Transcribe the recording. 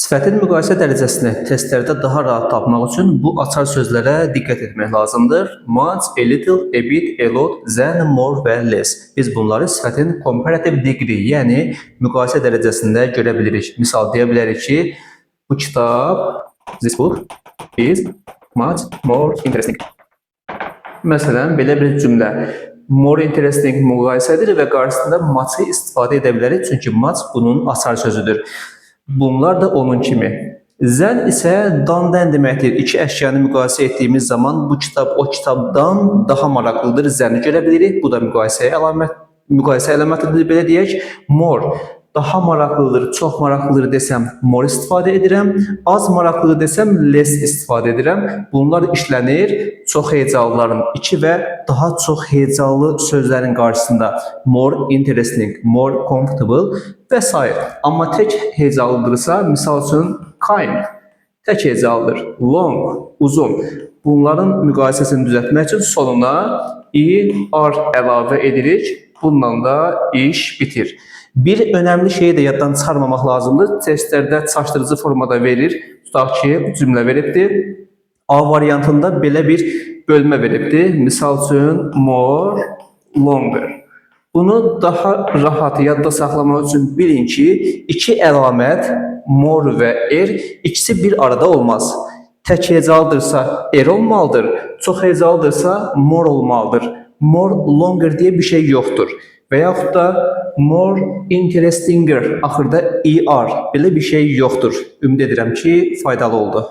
Sifətin müqayisə dərəcəsini testlərdə daha rahat tapmaq üçün bu açar sözlərə diqqət etmək lazımdır. Much, a little, a bit, a lot, then, more və less. Biz bunları sifətin comparative degree, yəni müqayisə dərəcəsində görə bilirik. Misal deyə bilərik ki, bu kitab, this book is much more interesting. Məsələn, belə bir cümlə. More interesting müqayisədir və qarşısında much-ı istifadə edə bilərik. Çünki much bunun açar sözüdür. Bunlar da onun kimi. Zen isə dan-dən deməkdir. İki əşyanı müqayisə etdiyimiz zaman bu kitab o kitabdan daha maraqlıdır. Zəni görə bilirik. Bu da müqayisə əlamətidir. Belə deyək. More daha maraqlıdır, çox maraqlıdır desəm more istifadə edirəm. Az maraqlıdır desəm less istifadə edirəm. Bunlar işlənir çox heyecanlıların iki və daha çox heyecanlı sözlərin qarşısında. More interesting, more comfortable və s. Amma tək heyecanlıdırsa, misal üçün kind, tək heyecanlıdır, long, uzun. Bunların müqayisəsini düzəltmək üçün sonuna er əlavə edirik. Bununla da iş bitir. Bir önəmli şeyi də yaddan çıxarmamaq lazımdır. Testlərdə çaşdırıcı formada verir. Tutaq ki, cümlə veribdir. A variantında belə bir bölmə veribdir. Misal üçün, more, longer. Bunu daha rahat yadda saxlamaq üçün bilin ki, iki əlamət, more və ikisi bir arada olmaz. Tək heyecanlıdırsa olmalıdır, çox heyecanlıdırsa more olmalıdır. More, longer diye bir şey yoktur. Veyahut da more interestinger, axırda belə bir şey yoktur. Ümid edirəm ki, faydalı oldu.